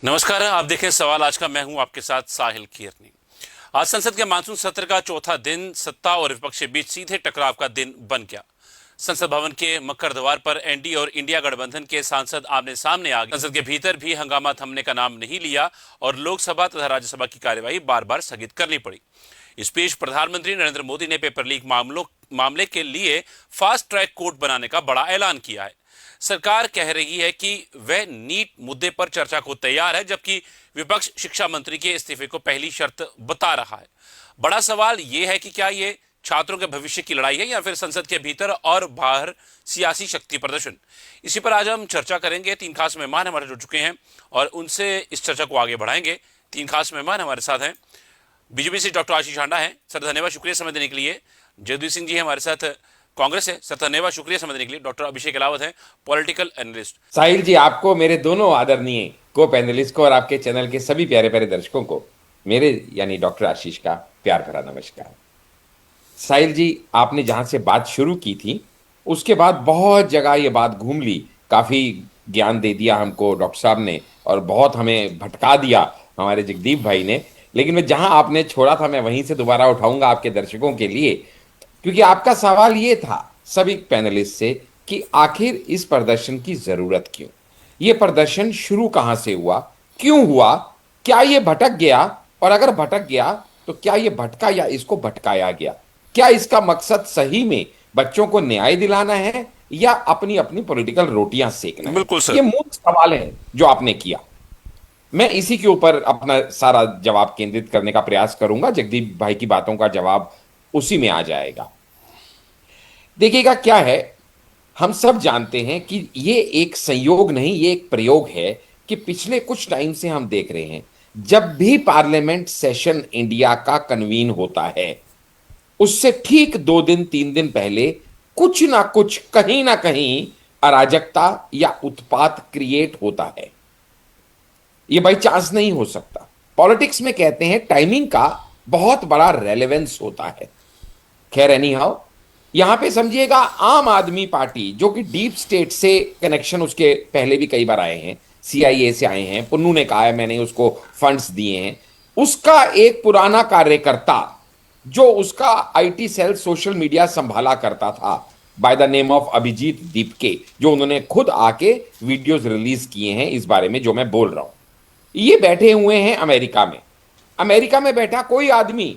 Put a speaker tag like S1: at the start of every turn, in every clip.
S1: नमस्कार, आप देखें सवाल आज का। मैं हूं आपके साथ साहिल खीरनी। आज संसद के मानसून सत्र का चौथा दिन सत्ता और विपक्ष के बीच सीधे टकराव का दिन बन गया। संसद भवन के मकर द्वार पर एनडीए और इंडिया गठबंधन के सांसद आमने सामने आ गए। संसद के भीतर भी हंगामा थमने का नाम नहीं लिया और लोकसभा तथा राज्यसभा की कार्यवाही बार बार स्थगित करनी पड़ी। इस बीच प्रधानमंत्री नरेंद्र मोदी ने पेपर लीक मामले के लिए फास्ट ट्रैक कोर्ट बनाने का बड़ा ऐलान किया है। सरकार कह रही है कि वह नीट मुद्दे पर चर्चा को तैयार है, जबकि विपक्ष शिक्षा मंत्री के इस्तीफे को पहली शर्त बता रहा है। बड़ा सवाल यह है कि क्या ये छात्रों के भविष्य की लड़ाई है या फिर संसद के भीतर और बाहर सियासी शक्ति प्रदर्शन। इसी पर आज हम चर्चा करेंगे। तीन खास मेहमान हमारे जुड़ चुके हैं और उनसे इस चर्चा को आगे बढ़ाएंगे। तीन खास मेहमान हमारे साथ हैं। बीजेपी से डॉक्टर आशीष हांडा है, सर धन्यवाद, शुक्रिया समय देने के लिए। जगदीश सिंह जी हमारे साथ कांग्रेस है, सर धन्यवाद, शुक्रिया समय देने के लिए। डॉक्टर अभिषेक अलावत है, पॉलिटिकल एनालिस्ट।
S2: साहिल जी, आपको, मेरे दोनों आदरणीय को पैनलिस्ट को और आपके चैनल के सभी प्यारे प्यारे दर्शकों को मेरे यानी डॉक्टर आशीष का प्यार भरा नमस्कार। साहिल जी, आपने जहां से बात शुरू की थी उसके बाद बहुत जगह ये बात घूम ली, काफी ज्ञान दे दिया हमको डॉक्टर साहब ने और बहुत हमें भटका दिया हमारे जगदीप भाई ने। लेकिन मैं जहां आपने छोड़ा था मैं वहीं से दोबारा उठाऊंगा आपके दर्शकों के लिए, क्योंकि आपका सवाल ये था सभी पैनलिस्ट से कि आखिर इस प्रदर्शन की जरूरत क्यों, ये प्रदर्शन शुरू कहां से हुआ, क्यों हुआ, क्या ये भटक गया, और अगर भटक गया तो क्या ये भटका या इसको भटकाया गया, क्या इसका मकसद सही में बच्चों को न्याय दिलाना है या अपनी अपनी पॉलिटिकल रोटियां सेकना है।
S1: बिल्कुल सर।
S2: ये मूल सवाल है जो आपने किया। मैं इसी के ऊपर अपना सारा जवाब केंद्रित करने का प्रयास करूंगा। जगदीप भाई की बातों का जवाब उसी में आ जाएगा। देखिएगा क्या है, हम सब जानते हैं कि ये एक संयोग नहीं, ये एक प्रयोग है कि पिछले कुछ टाइम से हम देख रहे हैं जब भी पार्लियामेंट सेशन इंडिया का कन्वीन होता है उससे ठीक 2 दिन 3 दिन पहले कुछ ना कुछ कहीं ना कहीं अराजकता या उत्पात क्रिएट होता है। ये बाई चांस नहीं हो सकता। पॉलिटिक्स में कहते हैं टाइमिंग का बहुत बड़ा रेलेवेंस होता है। खैर एनी हाउ, यहां पे समझिएगा आम आदमी पार्टी जो कि डीप स्टेट से कनेक्शन उसके पहले भी कई बार आए हैं, सीआईए से आए हैं, पुन्नू ने कहा है मैंने उसको फंड्स दिए हैं, उसका एक पुराना कार्यकर्ता जो उसका आईटी सेल सोशल मीडिया संभाला करता था by the name of Abhijit Dipke, जो उन्होंने खुद आके वीडियोस रिलीज किए हैं इस बारे में जो मैं बोल रहा हूं, ये बैठे हुए हैं अमेरिका में। अमेरिका में बैठा कोई आदमी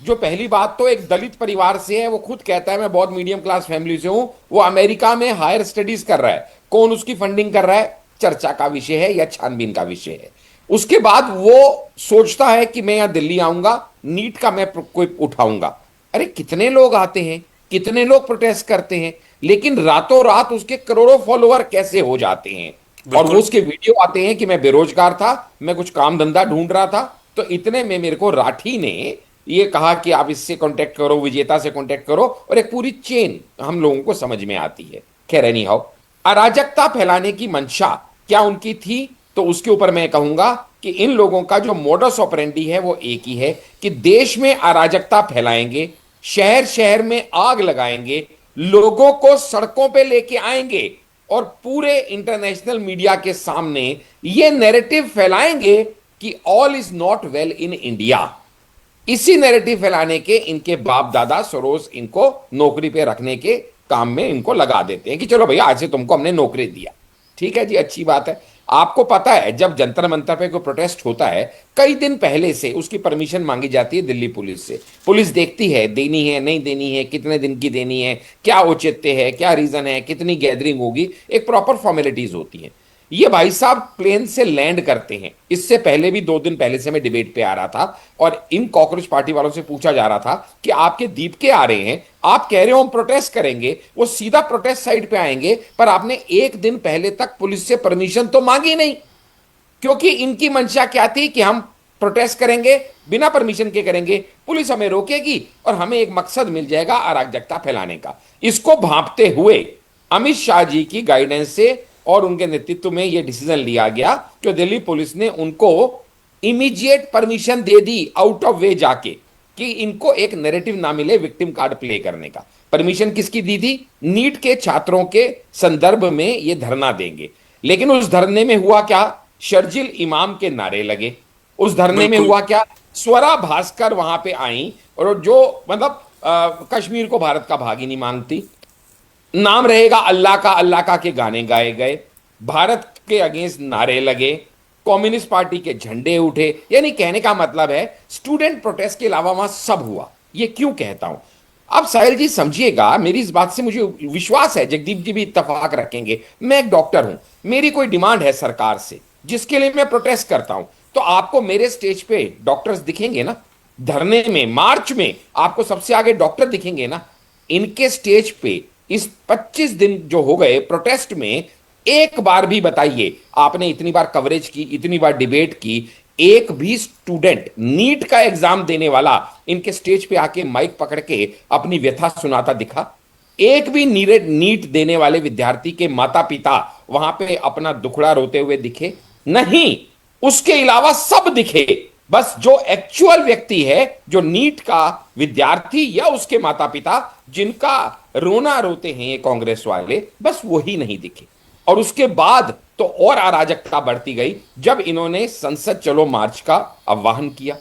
S2: जो पहली बात तो एक दलित परिवार से है, वो खुद कहता है मैं बहुत मीडियम क्लास फैमिली से हूं, वो अमेरिका में हायर स्टडीज कर रहा है। कौन उसकी फंडिंग कर रहा है चर्चा का विषय है या छानबीन का विषय है। उसके बाद वो सोचता है कि मैं यहां दिल्ली आऊंगा, नीट का मैं कोई उठाऊंगा। अरे कितने लोग आते हैं, कितने लोग प्रोटेस्ट करते हैं, लेकिन रातों रात उसके करोड़ों फॉलोअर कैसे हो जाते हैं। और वो
S1: बिल्कुल।
S2: उसके वीडियो आते हैं कि मैं बेरोजगार था, मैं कुछ काम धंधा ढूंढ रहा था, तो इतने में मेरे को राठी ने ये कहा कि आप इससे कांटेक्ट करो, विजेता से कांटेक्ट करो, और एक पूरी चेन हम लोगों को समझ में आती है। खैर एनी हाउ, अराजकता फैलाने की मंशा क्या उनकी थी, तो उसके ऊपर मैं कहूंगा कि इन लोगों का जो मोडस ऑपरेंडी है वो एक ही है कि देश में अराजकता फैलाएंगे, शहर शहर में आग लगाएंगे, लोगों को सड़कों पे लेके आएंगे और पूरे इंटरनेशनल मीडिया के सामने ये नैरेटिव फैलाएंगे कि all is not well in India. इसी नैरेटिव फैलाने के इनके बाप दादा सरोस इनको नौकरी पे रखने के काम में इनको लगा देते हैं कि चलो भैया आज से तुमको हमने नौकरी दिया। ठीक है जी, अच्छी बात है। आपको पता है जब जंतर मंतर पे कोई प्रोटेस्ट होता है कई दिन पहले से उसकी परमिशन मांगी जाती है दिल्ली पुलिस से। पुलिस देखती है देनी है नहीं देनी है, कितने दिन की देनी है, क्या औचित्य है, क्या रीजन है, कितनी गैदरिंग होगी, एक प्रॉपर फॉर्मेलिटीज होती है। ये भाई साहब प्लेन से लैंड करते हैं। इससे पहले भी 2 दिन पहले से मैं डिबेट पे आ रहा था और इन कॉकरोच पार्टी वालों से पूछा जा रहा था कि आपके दीपके आ रहे हैं, आप कह रहे हो हम प्रोटेस्ट करेंगे, वो सीधा प्रोटेस्ट साइड पे आएंगे, पर आपने एक दिन पहले तक पुलिस से परमिशन तो मांगी नहीं। क्योंकि इनकी मंशा क्या थी कि हम प्रोटेस्ट करेंगे, बिना परमिशन के करेंगे, पुलिस हमें रोकेगी और हमें एक मकसद मिल जाएगा अराजकता फैलाने का। इसको भांपते हुए अमित शाह जी की गाइडेंस से और उनके नेतृत्व में यह डिसीजन लिया गया कि दिल्ली पुलिस ने उनको immediate permission they the out of वे जाके कि इनको एक नैरेटिव ना मिले विक्टिम कार्ड प्ले करने का। परमिशन किसकी दी थी? नीट के छात्रों के संदर्भ में ये धरना देंगे। लेकिन उस धरने में हुआ क्या? शर्जिल इमाम के नारे लगे। उस धरने में
S1: बिल्कुल।
S2: हुआ क्या, स्वरा भास्कर वहां पे आई और जो मतलब कश्मीर को भारत का भाग ही नहीं मानती, नाम रहेगा अल्लाह का के गाने गाए गए, भारत के अगेंस्ट नारे लगे, कम्युनिस्ट पार्टी के झंडे उठे। यानी कहने का मतलब है स्टूडेंट प्रोटेस्ट के अलावा वहां सब हुआ। ये क्यों कहता हूं, अब साहिल जी समझिएगा, मेरी इस बात से मुझे विश्वास है, जगदीप जी भी इत्तेफाक रखेंगे, मैं एक डॉक्टर हूं, मेरी कोई डिमांड है सरकार से जिसके लिए मैं प्रोटेस्ट करता हूं, तो आपको मेरे स्टेज पे डॉक्टर्स दिखेंगे ना, धरने में मार्च में आपको सबसे आगे डॉक्टर दिखेंगे ना। इनके स्टेज पे इस 25 दिन जो हो गए प्रोटेस्ट में, एक बार भी बताइए, आपने इतनी बार कवरेज की, इतनी बार डिबेट की, एक भी स्टूडेंट नीट का एग्जाम देने वाला इनके स्टेज पे आके माइक पकड़ के अपनी व्यथा सुनाता दिखा? एक भी नीट देने वाले विद्यार्थी के माता पिता वहां पे अपना दुखड़ा रोते हुए दिखे? नहीं। उसके अलावा सब दिखे, बस जो एक्चुअल व्यक्ति है, जो नीट का विद्यार्थी या उसके माता पिता जिनका रोना रोते हैं ये कांग्रेस वाले, बस वही नहीं दिखे। और उसके बाद तो और अराजकता बढ़ती गई जब इन्होंने संसद चलो मार्च का आह्वान किया।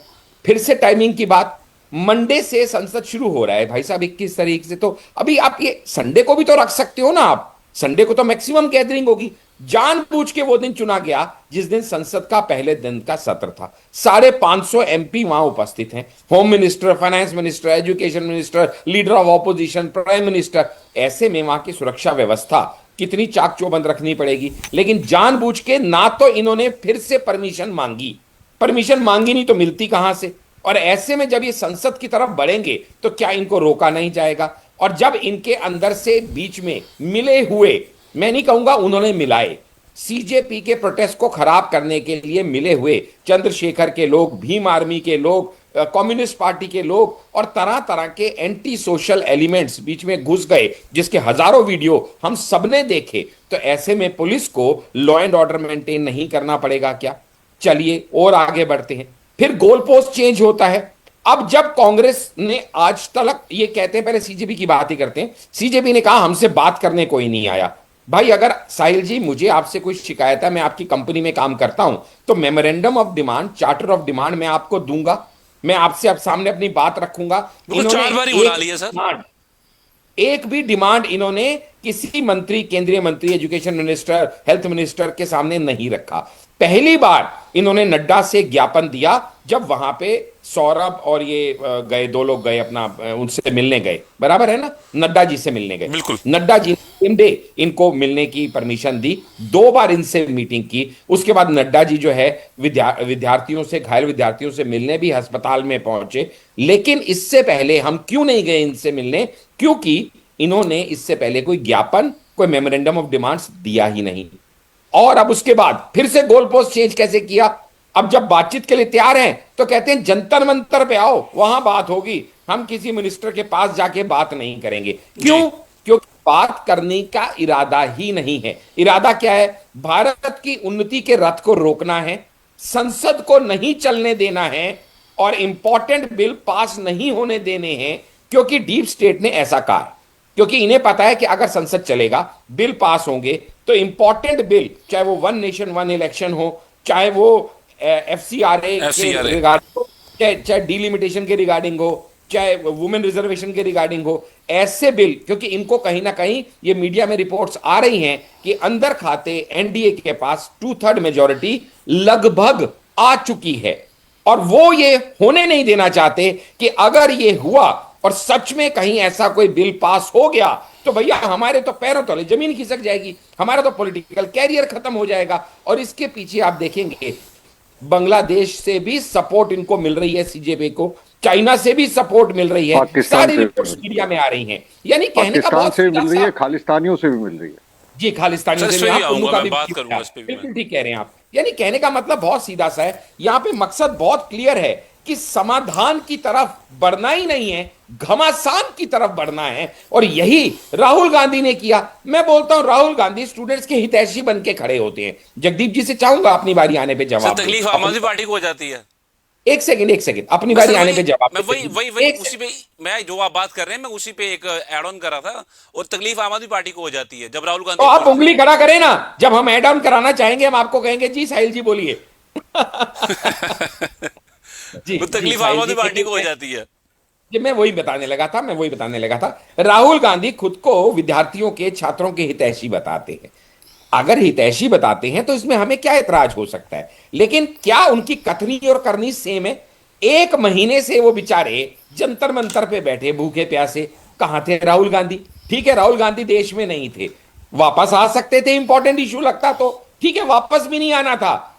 S2: फिर से टाइमिंग की बात, मंडे से संसद शुरू हो रहा है भाई साहब 21 तारीख से, तो अभी आप ये संडे को भी तो रख सकते हो ना, आप संडे को तो मैक्सिमम गैदरिंग होगी। जानबूझ के वो दिन चुना गया जिस दिन संसद का पहले दिन का सत्र था। 550 एमपी वहां उपस्थित हैं, home minister, finance minister, education minister, leader of opposition, prime minister. ऐसे में वहां की सुरक्षा व्यवस्था कितनी चाक चौबंद रखनी पड़ेगी। लेकिन जानबूझ के ना तो इन्होंने फिर से परमिशन मांगी नहीं तो मिलती कहां से। और ऐसे में जब ये संसद की तरफ बढ़ेंगे तो क्या इनको रोका नहीं जाएगा? और जब इनके अंदर से बीच में मिले हुए, मैं नहीं कहूंगा उन्होंने मिलाए, सीजेपी के प्रोटेस्ट को खराब करने के लिए मिले हुए चंद्रशेखर के लोग, भीम आर्मी के लोग, कम्युनिस्ट पार्टी के लोग और तरह तरह के एंटी सोशल एलिमेंट्स बीच में घुस गए, जिसके हजारों वीडियो हम सबने देखे, तो ऐसे में पुलिस को लॉ एंड ऑर्डर मेंटेन नहीं करना पड़ेगा क्या? चलिए और आगे बढ़ते हैं। फिर गोल पोस्ट चेंज होता है। अब जब कांग्रेस ने आज तक ये कहते हैं, पहले सीजेपी की बात ही करते हैं, सीजेपी ने कहा हमसे बात करने कोई नहीं आया। भाई अगर साहिल जी मुझे आपसे कोई शिकायत है, मैं आपकी कंपनी में काम करता हूं, तो memorandum of demand, charter of demand मैं आपको दूंगा, मैं आपसे अब सामने अपनी बात रखूंगा।
S1: बिल्कुल, 4 बार ही बुला लिया सर।
S2: एक भी डिमांड इन्होंने किसी मंत्री, केंद्रीय मंत्री, एजुकेशन मिनिस्टर, हेल्थ मिनिस्टर के सामने नहीं रखा। पहली बार इन्होंने नड्डा से ज्ञापन दिया जब वहां पे सौरभ और ये गए, दो लोग गए अपना उनसे मिलने गए, बराबर है ना, नड्डा जी से मिलने गए।
S1: बिल्कुल।
S2: नड्डा जी ने डे इनको मिलने की परमिशन दी, 2 बार इनसे मीटिंग की। उसके बाद नड्डा जी जो है विद्यार्थियों से, घायल विद्यार्थियों से मिलने भी अस्पताल में पहुंचे। लेकिन इससे पहले हम क्यों नहीं गए इनसे मिलने? क्योंकि इन्होंने इससे पहले कोई ज्ञापन, कोई मेमोरेंडम ऑफ डिमांड्स दिया ही नहीं। और अब उसके बाद फिर से गोल पोस्ट चेंज कैसे किया? अब जब बातचीत के लिए तैयार हैं तो कहते हैं जंतर मंतर पे आओ, वहां बात होगी, हम किसी मिनिस्टर के पास जाके बात नहीं करेंगे। क्यों? क्योंकि बात करने का इरादा ही नहीं है। इरादा क्या है? भारत की उन्नति के रथ को रोकना है, संसद को नहीं चलने देना है और इंपॉर्टेंट बिल पास नहीं होने देने हैं, क्योंकि डीप स्टेट ने ऐसा कहा। क्योंकि इन्हें पता है कि अगर संसद चलेगा, बिल पास होंगे, तो इंपॉर्टेंट बिल, चाहे वो वन नेशन वन इलेक्शन हो, चाहे वो एफसीआरए के रिगार्डिंग हो, चाहे डिलिमिटेशन के रिगार्डिंग हो, चाहे वुमेन रिजर्वेशन के रिगार्डिंग हो, ऐसे बिल, क्योंकि इनको कहीं ना कहीं ये मीडिया में रिपोर्ट्स आ रही हैं कि अंदर खाते एनडीए के पास 2/3 मेजॉरिटी लगभग आ चुकी है और वो ये होने नहीं देना चाहते कि अगर ये हुआ और सच में कहीं ऐसा कोई बिल पास हो गया तो भैया हमारे तो पैरों तले जमीन खिसक जाएगी, हमारा तो पॉलिटिकल कैरियर खत्म हो जाएगा। और इसके पीछे आप देखेंगे बांग्लादेश से भी सपोर्ट इनको मिल रही है, सीजेपी को, चाइना से भी सपोर्ट मिल रही है, सारी रिपोर्ट्स मीडिया में आ रही हैं। यानी कहने का बहुत
S3: से मिल रही है, खालिस्तानियों से भी मिल रही है।
S2: जी, खालिस्तानियों से भी
S1: बात करूंगा इस पे भी।
S2: बिल्कुल ठीक कह रहे हैं आप। यानी कहने का मतलब बहुत सीधा सा है, यहां पे मकसद बहुत क्लियर है कि समाधान की तरफ बढ़ना ही नहीं है, घमासान की तरफ बढ़ना है। और यही राहुल गांधी ने किया। मैं बोलता हूं राहुल गांधी स्टूडेंट्स के हितैषी बन के खड़े होते हैं। जगदीप जी से चाहूंगा अपनी बारी आने पे जवाब।
S1: तकलीफ आम आदमी पार्टी को हो जाती है।
S2: एक सेकंड अपनी बारी आने पे जवाब
S1: मैं
S2: दीजिए।
S1: वही
S2: एक
S1: उसी पे, मैं जो आप बात कर रहे हैं मैं उसी पे एक ऐड ऑन कर रहा था। और तकलीफ आम आदमी पार्टी को हो जाती है जब राहुल
S2: तो
S1: गांधी
S2: आप
S1: बोलते
S2: उंगली खड़ा करें ना, जब हम ऐड ऑन कराना चाहेंगे हम आपको कहेंगे जी साहिल जी बोलिए।
S1: हैं।
S2: जी
S1: वो
S2: जी
S1: तकलीफ आम
S2: साहिल जी
S1: आदमी पार्टी को हो
S2: देखिए,
S1: जाती है।
S2: जी मैं वही बताने लगा था। राहुल गांधी खुद को विद्यार्थियों के, छात्रों के हितैषी बताते हैं। अगर हितैषी बताते हैं तो इसमें हमें क्या ऐतराज हो सकता है, लेकिन क्या उनकी कथनी और करनी सेम है? एक महीने से वो बेचारे जंतर मंतर पे बैठे भूखे प्यासे। कहां थे राहुल गांधी? ठीक है, राहुल गांधी देश में नहीं थे, वापस आ सकते थे, इंपॉर्टेंट इशू लगता तो ठीक है, वापस भी नहीं आना था,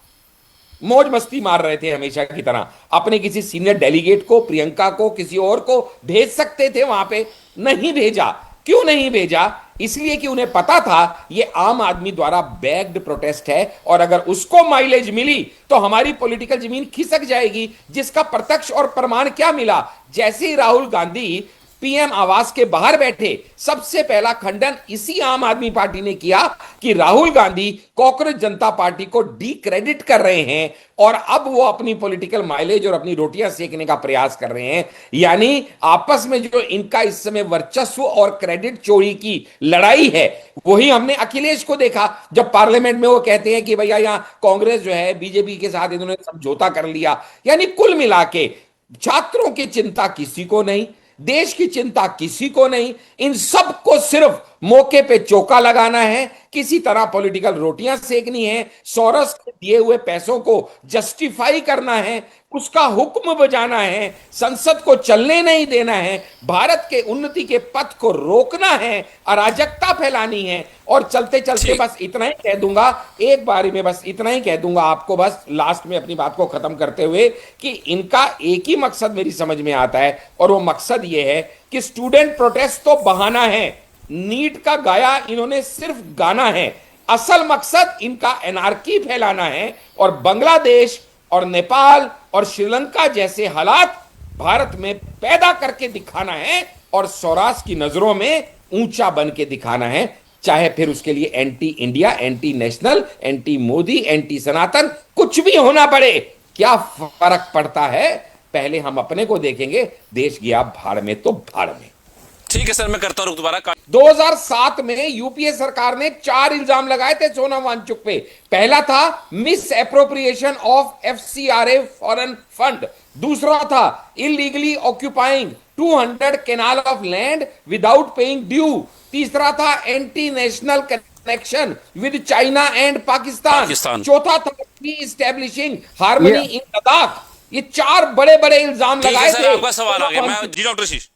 S2: मौज मस्ती मार रहे थे हमेशा की तरह। अपने किसी सीनियर डेलीगेट को, प्रियंका को, किसी और को भेज सकते थे वहां पे, नहीं भेजा। क्यों नहीं भेजा? इसलिए कि उन्हें पता था ये आम आदमी द्वारा बैग्ड प्रोटेस्ट है, और अगर उसको माइलेज मिली तो हमारी पॉलिटिकल जमीन खिसक जाएगी। जिसका प्रत्यक्ष और प्रमाण क्या मिला? जैसे ही राहुल गांधी पीएम आवास के बाहर बैठे, सबसे पहला खंडन इसी आम आदमी पार्टी ने किया कि राहुल गांधी कॉकरोच जनता पार्टी को डिक्रेडिट कर रहे हैं, और अब वो अपनी पॉलिटिकल माइलेज और अपनी रोटियां सेकने का प्रयास कर रहे हैं। यानी आपस में जो इनका इस समय वर्चस्व और क्रेडिट चोरी की लड़ाई है, वही हमने अखिलेश को देखा जब पार्लियामेंट में वो कहते हैं कि भैया यहां कांग्रेस जो है बीजेपी के साथ इन्होंने समझौता कर लिया। यानी कुल मिला के छात्रों की चिंता किसी को नहीं, देश की चिंता किसी को नहीं, इन सबको सिर्फ मौके पे चौका लगाना है, किसी तरह पॉलिटिकल रोटियां सेकनी है, सोरस के दिए हुए पैसों को जस्टिफाई करना है, उसका हुक्म बजाना है, संसद को चलने नहीं देना है, भारत के उन्नति के पथ को रोकना है, अराजकता फैलानी है। और चलते चलते
S1: ठीक।
S2: बस इतना ही कह दूंगा, एक बारी में बस इतना ही कह दूंगा आपको, बस लास्ट में अपनी बात को खत्म करते हुए, कि इनका एक ही मकसद मेरी समझ में आता है, और वो मकसद ये है कि स्टूडेंट प्रोटेस्ट तो बहाना है, नीट का गाया इन्होंने सिर्फ गाना है, असल मकसद इनका एनार्की फैलाना है, और बांग्लादेश और नेपाल और श्रीलंका जैसे हालात भारत में पैदा करके दिखाना है, और सौराष्ट्र की नजरों में ऊंचा बन के दिखाना है, चाहे फिर उसके लिए anti India, anti national, anti Modi, anti Sanatan कुछ भी होना पड़े। क्या फर्क पड़ता है? पहले हम अपने को देखेंगे, देश गया भाड़ में तो भाड़ में।
S1: ठीक है सर, मैं करता हूं रुख दोबारा।
S2: 2007 में यूपीए सरकार ने 4 इल्जाम लगाए थे सोनम वांगचुक पे। पहला था miss appropriation of FCRA foreign fund, दूसरा था illegally occupying 200 canal of land without paying due, तीसरा था anti national connection with China and Pakistan, चौथा था एस्टैब्लिशिंग हार्मनी इन लद्दाख। ये 4 बड़े बड़े इल्जाम
S1: ठीक है
S2: लगाए
S1: सर,
S2: थे।
S1: आपका सवाल आ गया। मैं जी डॉक्टर शीश।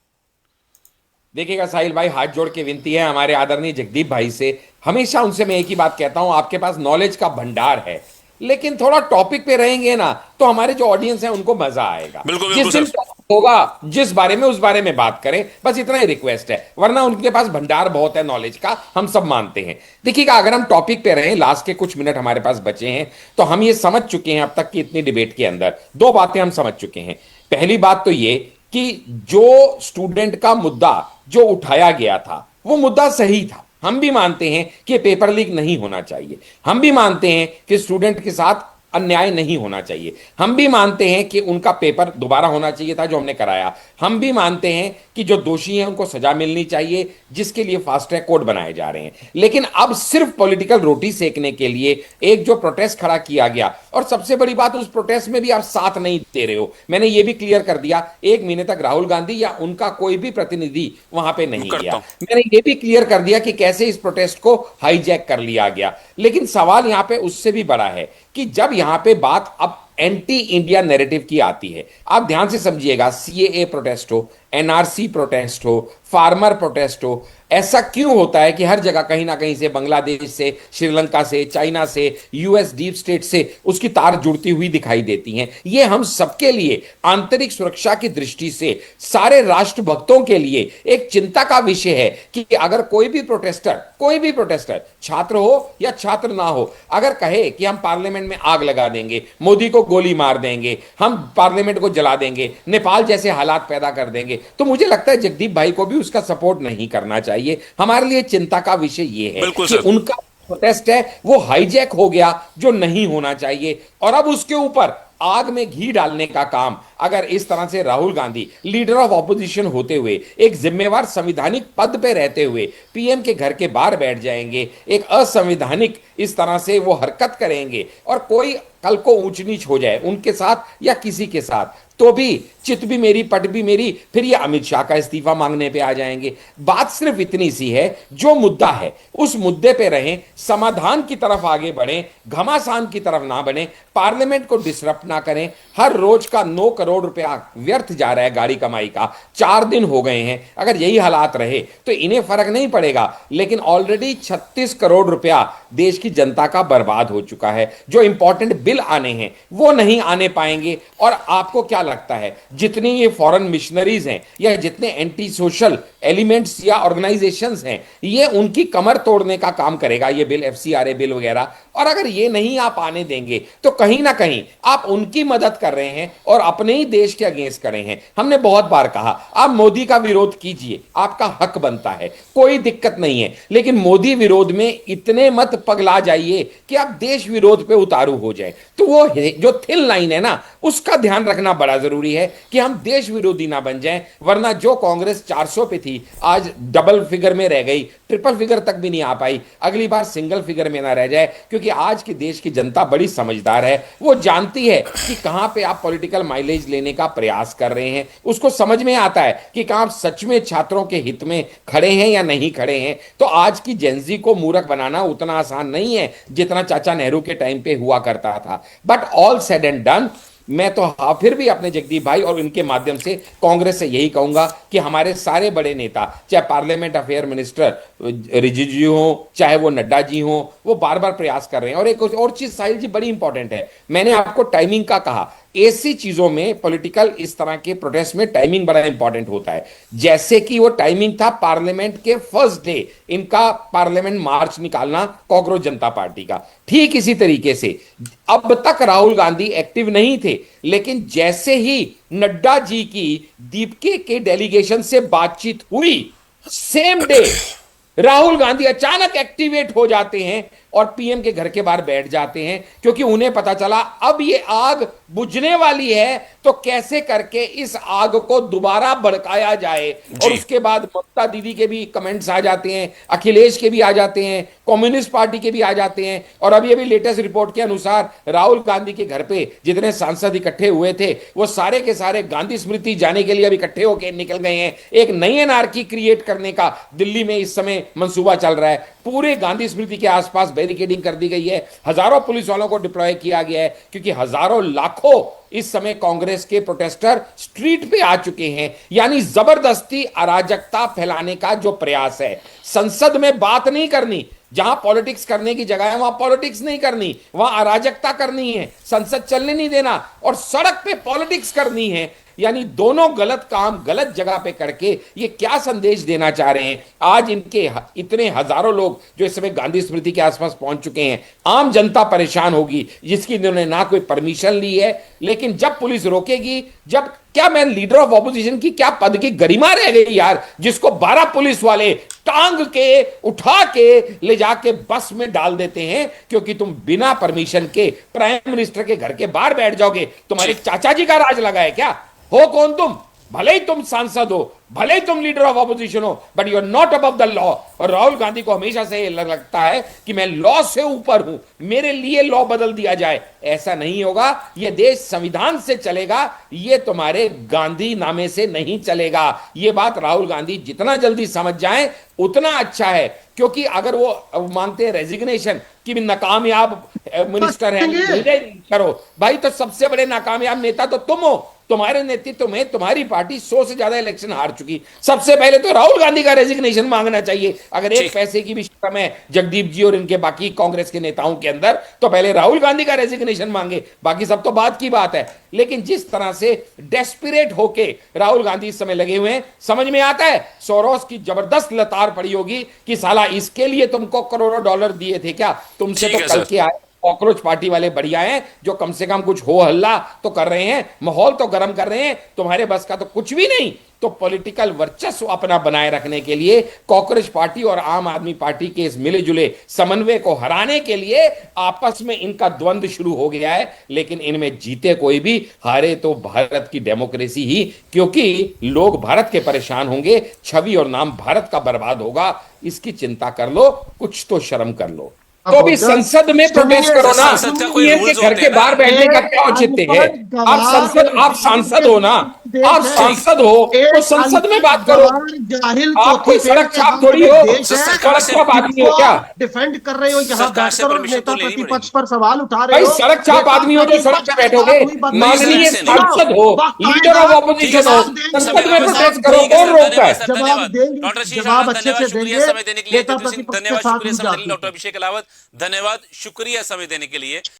S2: देखिएगा साहिल भाई, हाथ जोड़ के विनती है हमारे आदरणीय जगदीप भाई से, हमेशा उनसे मैं एक ही बात कहता हूं, आपके पास नॉलेज का भंडार है, लेकिन थोड़ा टॉपिक पे रहेंगे ना तो हमारे जो ऑडियंस है उनको मजा आएगा।
S1: बिल्कुल
S2: जिस दिन
S1: सर।
S2: टॉपिक होगा जिस बारे में, उस बारे में बात करें, बस इतना ही रिक्वेस्ट है, वरना उनके पास भंडार बहुत है नॉलेज का, हम सब मानते हैं। देखिएगा, अगर हम टॉपिक पे रहें, लास्ट के कुछ मिनट हमारे पास बचे हैं, तो हम ये समझ चुके हैं अब तक की इतनी डिबेट के अंदर 2 बातें हम समझ चुके हैं। पहली बात तो ये कि जो स्टूडेंट का मुद्दा जो उठाया गया था वो मुद्दा सही था, हम भी मानते हैं कि पेपर लीक नहीं होना चाहिए, हम भी मानते हैं कि स्टूडेंट के साथ अन्याय नहीं होना चाहिए, हम भी मानते हैं कि उनका पेपर दोबारा होना चाहिए था जो हमने कराया, हम भी मानते हैं कि जो दोषी हैं उनको सजा मिलनी चाहिए, जिसके लिए फास्ट ट्रैक कोर्ट बनाए जा रहे हैं। लेकिन अब सिर्फ पॉलिटिकल रोटी सेकने के लिए एक जो प्रोटेस्ट खड़ा किया गया, और सबसे बड़ी बात, उस प्रोटेस्ट में भी आप साथ नहीं दे रहे हो, मैंने ये भी क्लियर कर दिया, 1 महीने तक राहुल गांधी या उनका कोई भी प्रतिनिधि वहां पे नहीं गया। मैंने ये भी क्लियर कर दिया कि कैसे इस प्रोटेस्ट को हाईजैक कर लिया गया। लेकिन सवाल यहां पे उससे भी बड़ा है कि जब यहां पे बात अब एंटी इंडिया नैरेटिव की आती है, आप ध्यान से समझिएगा, सीएए प्रोटेस्ट हो, एनआरसी प्रोटेस्ट हो, फार्मर प्रोटेस्ट हो, ऐसा क्यों होता है कि हर जगह कहीं ना कहीं से, बांग्लादेश से, श्रीलंका से, चाइना से, यूएस डीप स्टेट से उसकी तार जुड़ती हुई दिखाई देती हैं? ये हम सबके लिए आंतरिक सुरक्षा की दृष्टि से, सारे राष्ट्रभक्तों के लिए एक चिंता का विषय है कि अगर कोई भी प्रोटेस्टर छात्र हो या छात्र ना हो, अगर कहे कि हम पार्लियामेंट में आग लगा देंगे, मोदी को गोली मार देंगे, हम पार्लियामेंट को जला देंगे, नेपाल जैसे हालात पैदा कर देंगे, तो मुझे लगता है जगदीप भाई को भी उसका सपोर्ट नहीं करना चाहिए। हमारे लिए चिंता का विषय यह है कि उनका प्रोटेस्ट है वो हाईजैक हो गया, जो नहीं होना चाहिए, और अब उसके ऊपर आग में घी डालने का काम अगर इस तरह से Rahul Gandhi leader of opposition होते हुए, एक जिम्मेवार संवैधानिक पद पे रहते हुए पीएम के घर के बाहर बैठ जाएंगे, एक असंवैधानिक इस तरह से वो हरकत करेंगे और कोई कल को ऊंच नीच हो जाए उनके साथ या किसी के साथ, तो भी चित भी मेरी पट भी मेरी, फिर ये अमित शाह का इस्तीफा मांगने पे आ जाएंगे। बात सिर्फ इतनी सी है, जो मुद्दा है उस मुद्दे पे रहें, समाधान की तरफ आगे बढ़ें, घमासान की तरफ ना बने, पार्लियामेंट को डिसरप्ट ना करें। हर रोज का 9 करोड़ रुपया व्यर्थ जा रहा है गाड़ी कमाई का, 4 दिन हो गए हैं। अगर यही हालात रहे तो इन्हें फर्क नहीं पड़ेगा, लेकिन ऑलरेडी 36 करोड़ रुपया देश की जनता का बर्बाद हो चुका है। जो इंपॉर्टेंट बिल आने हैं वो नहीं आने पाएंगे। और आपको क्या लगता है, जितनी ये फॉरेन मिशनरीज हैं या जितने एंटी सोशल एलिमेंट्स या ऑर्गेनाइजेशंस हैं, ये उनकी कमर तोड़ने का काम करेगा ये बिल, एफसीआरए बिल वगैरह। और अगर ये नहीं आप आने देंगे तो कहीं ना कहीं आप उनकी मदद कर रहे हैं और अपने ही देश के अगेंस्ट कर रहे हैं। हमने बहुत बार कहा आप मोदी का विरोध कीजिए, आपका हक बनता है, कोई दिक्कत नहीं है, लेकिन मोदी विरोध में इतने मत पगला जाइए कि आप देश विरोध पे उतारू हो जाए। तो वो जो थिन लाइन है ना, उसका ध्यान रखना बड़ा जरूरी है कि हम देश विरोधी ना बन जाएं। वरना जो कांग्रेस 400 पे थी आज डबल फिगर में रह गई, ट्रिपल फिगर तक भी नहीं आ पाई, अगली बार सिंगल फिगर में ना रह जाए। क्योंकि आज की देश की जनता बड़ी समझदार है, वो जानती है कि कहां पे आप पॉलिटिकल माइलेज लेने का प्रयास कर रहे हैं। उसको समझ में आता है कि कहां आप सच में छात्रों के हित में खड़े हैं या नहीं खड़े हैं। तो आज की जेंजी को मूर्ख बनाना उतना आसान नहीं है जितना चाचा नेहरू के टाइम पे हुआ करता था। But all said and done, मैं तो फिर भी अपने जगदीप भाई और इनके माध्यम से कांग्रेस से यही कहूंगा कि हमारे सारे बड़े नेता, चाहे पार्लियामेंट अफेयर मिनिस्टर रिजिजू हो, चाहे वो नड्डा जी हो, वो बार बार प्रयास कर रहे हैं। और एक और चीज साहिल जी बड़ी इंपॉर्टेंट है, मैंने आपको टाइमिंग का कहा, ऐसी चीजों में पॉलिटिकल इस तरह के प्रोटेस्ट में टाइमिंग बड़ा इंपॉर्टेंट होता है। जैसे कि वो टाइमिंग था पार्लियामेंट के फर्स्ट डे इनका पार्लियामेंट मार्च निकालना कॉकरोच जनता पार्टी का, ठीक इसी तरीके से अब तक राहुल गांधी एक्टिव नहीं थे, लेकिन जैसे ही नड्डा जी की दीपके के डेलीगेशन से बातचीत हुई, सेम डे राहुल गांधी अचानक एक्टिवेट हो जाते हैं और पीएम के घर के बाहर बैठ जाते हैं। क्योंकि उन्हें पता चला अब ये आग बुझने वाली है, तो कैसे करके इस आग को दोबारा भड़काया जाए। और उसके बाद ममता दीदी के भी कमेंट्स आ जाते हैं, अखिलेश के भी आ जाते हैं, कम्युनिस्ट पार्टी के भी आ जाते हैं। और अभी अभी लेटेस्ट रिपोर्ट के अनुसार राहुल गांधी के घर पे जितने सांसद इकट्ठे हुए थे वो सारे के सारे गांधी स्मृति जाने के लिए अब इकट्ठे होकर निकल गए हैं। एक नई एनार्की क्रिएट करने का दिल्ली में इस समय मंसूबा चल रहा है। पूरे गांधी स्मृति के आसपास बैरिकेडिंग कर दी गई है, हजारों पुलिस वालों को डिप्लॉय किया गया है, क्योंकि हजारों लाखों इस समय कांग्रेस के प्रोटेस्टर स्ट्रीट पे आ चुके हैं। यानी जबरदस्ती अराजकता फैलाने का जो प्रयास है, संसद में बात नहीं करनी, जहां पॉलिटिक्स करने की जगह है वहां पॉलिटिक्स नहीं करनी, वहां अराजकता करनी है, संसद चलने नहीं देना और सड़क पे पॉलिटिक्स करनी है। यानी दोनों गलत काम गलत जगह पे करके ये क्या संदेश देना चाह रहे हैं। आज इनके इतने हजारों लोग जो इस समय गांधी स्मृति के आसपास पहुंच चुके हैं, आम जनता परेशान होगी जिसकी इन्होंने ना कोई परमिशन ली है। लेकिन जब पुलिस रोकेगी, जब क्या मैं लीडर ऑफ ऑपोजिशन की क्या पद की गरिमा रह गई यार, जिसको 12 पुलिस वाले टांग के उठा के ले जाके बस में डाल देते हैं क्योंकि तुम बिना परमिशन के प्राइम मिनिस्टर के घर के बाहर बैठ जाओगे। तुम्हारे चाचा जी का राज लगा है क्या? हो कौन तुम? भले ही तुम सांसद हो, भले ही तुम लीडर ऑफ ऑपोजिशन हो, but you are not above the law. और राहुल गांधी को हमेशा से लगता है कि मैं लॉ से ऊपर हूं, मेरे लिए लॉ बदल दिया जाए। ऐसा नहीं होगा। यह देश संविधान से चलेगा, यह तुम्हारे गांधी नामे से नहीं चलेगा। यह बात राहुल गांधी जितना जल्दी समझ जाएं उतना अच्छा है। क्योंकि अगर वो मांगते हैं रेजिग्नेशन कि नाकामयाब मिनिस्टर है, करो भाई, तो सबसे बड़े नाकामयाब नेता तो तुम हो। तुम्हारे नेतृत्व में तुम्हारी पार्टी 100 से ज्यादा इलेक्शन हार चुकी। सबसे पहले तो राहुल गांधी का रेजिग्नेशन मांगना चाहिए। अगर एक पैसे की भी शर्म है जगदीप जी और इनके बाकी कांग्रेस के नेताओं के अंदर, तो पहले राहुल गांधी का रेजिग्नेशन मांगे, बाकी सब तो बात की बात है। लेकिन जिस तरह से डेस्परेट होके राहुल गांधी इस समय लगे हुए हैं, समझ में आता है सोरोस की जबरदस्त लतार पड़ी होगी कि साला इसके लिए तुमको करोड़ों डॉलर दिए थे क्या? तुमसे तो कल के आए कॉकरोच पार्टी वाले बढ़िया हैं जो कम से कम कुछ हो हल्ला तो कर रहे हैं, माहौल तो गर्म कर रहे हैं। तुम्हारे बस का तो कुछ भी नहीं। तो पॉलिटिकल वर्चस्व अपना बनाए रखने के लिए कांग्रेस पार्टी और आम आदमी पार्टी के इस मिले जुले समन्वय को हराने के लिए आपस में इनका द्वंद्व शुरू हो गया है। लेकिन इनमें जीते कोई भी, हारे तो भारत की डेमोक्रेसी ही, क्योंकि लोग भारत के परेशान होंगे, छवि और नाम भारत का बर्बाद होगा। इसकी चिंता कर लो, कुछ तो शर्म कर लो। तो भी संसद में प्रोटेस्ट करो ना,
S1: संसद का कोई
S2: पीएम के
S1: रूल्स
S2: घर
S1: होते
S2: के
S1: हैं ना।
S2: बाहर बैठने का क्या औचित्य है? आप सांसद हो ना, आप सांसद हो तो संसद में बात करो। आप कोई सड़क छाप थोड़ी हो, सड़क छाप आदमी हो क्या?
S4: डिफेंड कर रहे हो, यहाँ
S1: सरकार से
S4: बैठकर और
S1: परमिशन
S4: नेता
S1: तो लेनी
S4: प्रतिपक्ष पर सवाल उठा रहे
S2: भाई
S4: हो।
S2: सड़क छाप आदमी हो तो सड़क पे बैठोगे? माननीय सांसद हो, लीडर ऑफ ऑपोजिशन हो, संसद में प्रोटेस्ट करो, कौन रोकता है?
S4: जवाब देंगे,
S1: डॉक्टर शीश
S4: जवाब
S1: अहमद,
S4: अच्छे
S1: धन्यवाद,
S4: से
S1: शुक्रिया
S4: देंगे।
S1: समय देने के लिए।
S4: नेता
S1: जितेंद्र सिंह,
S4: प्रतिपक्ष के
S1: धन्यवाद,
S4: साथ
S1: शुक्रिया
S4: भी
S1: समय देने के लिए।
S4: जाती
S1: डॉक्टर अभिषेक अलावत, धन्यवाद, शुक्रिया समय देने के लिए।